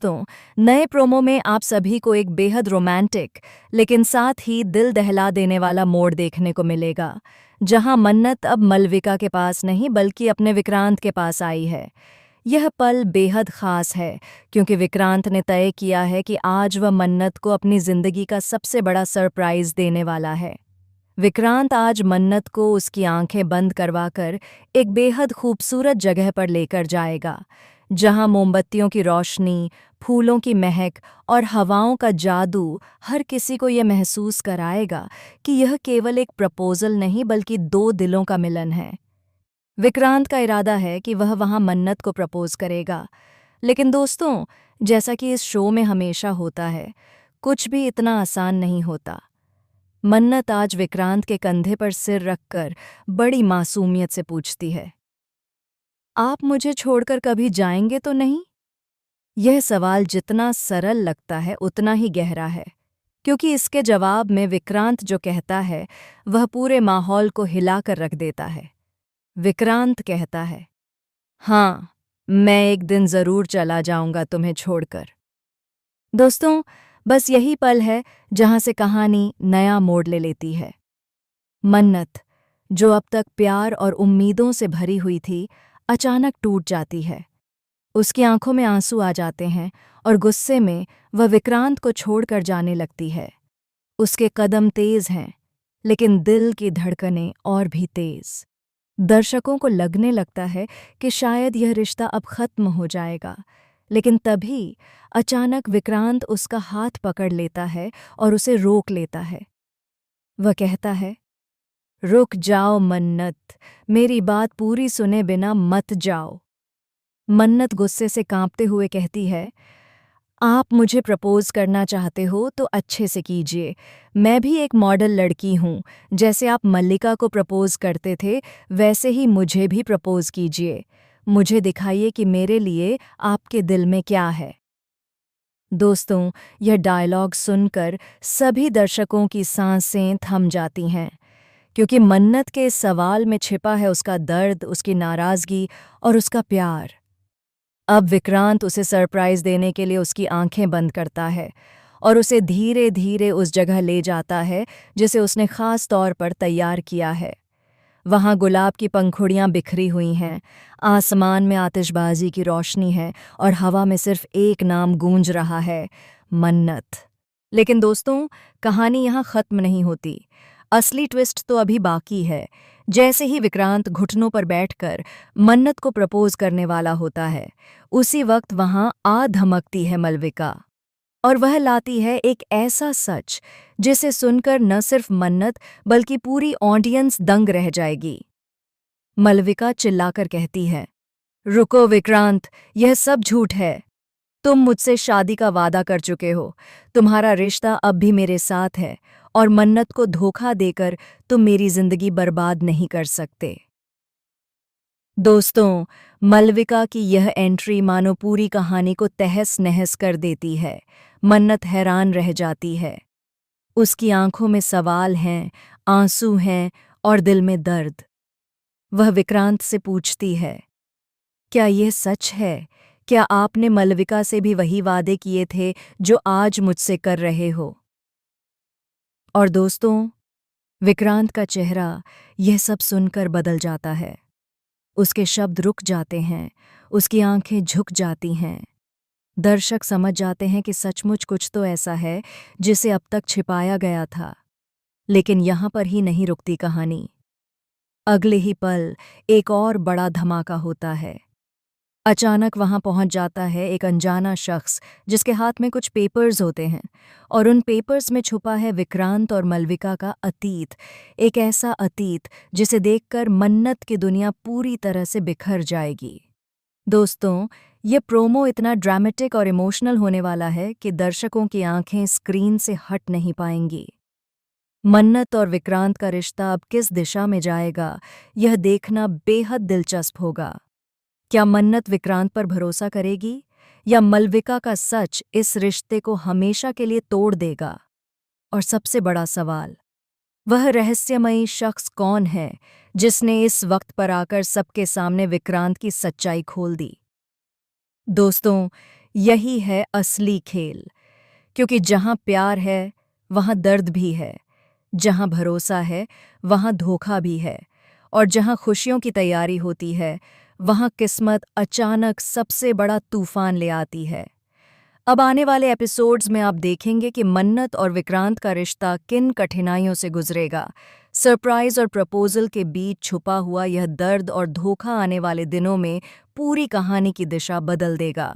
तो नए प्रोमो में आप सभी को एक बेहद रोमांटिक लेकिन साथ ही दिल दहला देने वाला मोड़ देखने को मिलेगा, जहां मन्नत अब मलविका के पास नहीं बल्कि अपने विक्रांत के पास आई है। यह पल बेहद खास है क्योंकि विक्रांत ने तय किया है कि आज वह मन्नत को अपनी जिंदगी का सबसे बड़ा सरप्राइज देने वाला है। विक्रांत आज मन्नत को उसकी आंखें बंद करवाकर एक बेहद खूबसूरत जगह पर लेकर जाएगा, जहां मोमबत्तियों की रोशनी, फूलों की महक और हवाओं का जादू हर किसी को यह महसूस कराएगा कि यह केवल एक प्रपोजल नहीं बल्कि दो दिलों का मिलन है। विक्रांत का इरादा है कि वह वहां मन्नत को प्रपोज करेगा, लेकिन दोस्तों, जैसा कि इस शो में हमेशा होता है, कुछ भी इतना आसान नहीं होता। मन्नत आज विक्रांत के कंधे पर सिर रखकर बड़ी मासूमियत से पूछती है, आप मुझे छोड़कर कभी जाएंगे तो नहीं? यह सवाल जितना सरल लगता है उतना ही गहरा है, क्योंकि इसके जवाब में विक्रांत जो कहता है वह पूरे माहौल को हिलाकर रख देता है। विक्रांत कहता है, हाँ, मैं एक दिन जरूर चला जाऊंगा तुम्हें छोड़कर। दोस्तों, बस यही पल है जहां से कहानी नया मोड़ ले लेती है। मन्नत, जो अब तक प्यार और उम्मीदों से भरी हुई थी, अचानक टूट जाती है। उसकी आंखों में आंसू आ जाते हैं और गुस्से में वह विक्रांत को छोड़कर जाने लगती है। उसके कदम तेज हैं, लेकिन दिल की धड़कनें और भी तेज। दर्शकों को लगने लगता है कि शायद यह रिश्ता अब खत्म हो जाएगा, लेकिन तभी अचानक विक्रांत उसका हाथ पकड़ लेता है और उसे रोक लेता है। वह कहता है, रुक जाओ मन्नत, मेरी बात पूरी सुने बिना मत जाओ। मन्नत गुस्से से कांपते हुए कहती है, आप मुझे प्रपोज करना चाहते हो तो अच्छे से कीजिए। मैं भी एक मॉडल लड़की हूँ। जैसे आप मल्लिका को प्रपोज करते थे वैसे ही मुझे भी प्रपोज कीजिए। मुझे दिखाइए कि मेरे लिए आपके दिल में क्या है। दोस्तों, यह डायलॉग सुनकर सभी दर्शकों की सांसें थम जाती हैं, क्योंकि मन्नत के इस सवाल में छिपा है उसका दर्द, उसकी नाराज़गी और उसका प्यार। अब विक्रांत उसे सरप्राइज देने के लिए उसकी आंखें बंद करता है और उसे धीरे धीरे उस जगह ले जाता है जिसे उसने खास तौर पर तैयार किया है। वहाँ गुलाब की पंखुड़ियाँ बिखरी हुई हैं, आसमान में आतिशबाजी की रोशनी है और हवा में सिर्फ एक नाम गूंज रहा है, मन्नत। लेकिन दोस्तों, कहानी यहाँ खत्म नहीं होती। असली ट्विस्ट तो अभी बाकी है। जैसे ही विक्रांत घुटनों पर बैठकर मन्नत को प्रपोज करने वाला होता है, उसी वक्त वहां आ धमकती है मलविका, और वह लाती है एक ऐसा सच जिसे सुनकर न सिर्फ मन्नत बल्कि पूरी ऑडियंस दंग रह जाएगी। मलविका चिल्लाकर कहती है, रुको विक्रांत, यह सब झूठ है। तुम मुझसे शादी का वादा कर चुके हो, तुम्हारा रिश्ता अब भी मेरे साथ है और मन्नत को धोखा देकर तुम मेरी जिंदगी बर्बाद नहीं कर सकते। दोस्तों, मलविका की यह एंट्री मानो पूरी कहानी को तहस नहस कर देती है। मन्नत हैरान रह जाती है। उसकी आंखों में सवाल हैं, आंसू हैं और दिल में दर्द। वह विक्रांत से पूछती है, क्या यह सच है? क्या आपने मलविका से भी वही वादे किए थे जो आज मुझसे कर रहे हो? और दोस्तों, विक्रांत का चेहरा यह सब सुनकर बदल जाता है। उसके शब्द रुक जाते हैं, उसकी आंखें झुक जाती हैं। दर्शक समझ जाते हैं कि सचमुच कुछ तो ऐसा है जिसे अब तक छिपाया गया था। लेकिन यहाँ पर ही नहीं रुकती कहानी। अगले ही पल एक और बड़ा धमाका होता है। अचानक वहां पहुंच जाता है एक अनजाना शख्स जिसके हाथ में कुछ पेपर्स होते हैं, और उन पेपर्स में छुपा है विक्रांत और मलविका का अतीत, एक ऐसा अतीत जिसे देखकर मन्नत की दुनिया पूरी तरह से बिखर जाएगी। दोस्तों, ये प्रोमो इतना ड्रामेटिक और इमोशनल होने वाला है कि दर्शकों की आंखें स्क्रीन से हट नहीं पाएंगी। मन्नत और विक्रांत का रिश्ता अब किस दिशा में जाएगा, यह देखना बेहद दिलचस्प होगा। क्या मन्नत विक्रांत पर भरोसा करेगी या मलविका का सच इस रिश्ते को हमेशा के लिए तोड़ देगा? और सबसे बड़ा सवाल, वह रहस्यमयी शख्स कौन है जिसने इस वक्त पर आकर सबके सामने विक्रांत की सच्चाई खोल दी? दोस्तों, यही है असली खेल, क्योंकि जहाँ प्यार है वहाँ दर्द भी है, जहाँ भरोसा है वहाँ धोखा भी है, और जहाँ खुशियों की तैयारी होती है वहाँ किस्मत अचानक सबसे बड़ा तूफान ले आती है। अब आने वाले एपिसोड्स में आप देखेंगे कि मन्नत और विक्रांत का रिश्ता किन कठिनाइयों से गुजरेगा। सरप्राइज और प्रपोजल के बीच छुपा हुआ यह दर्द और धोखा आने वाले दिनों में पूरी कहानी की दिशा बदल देगा।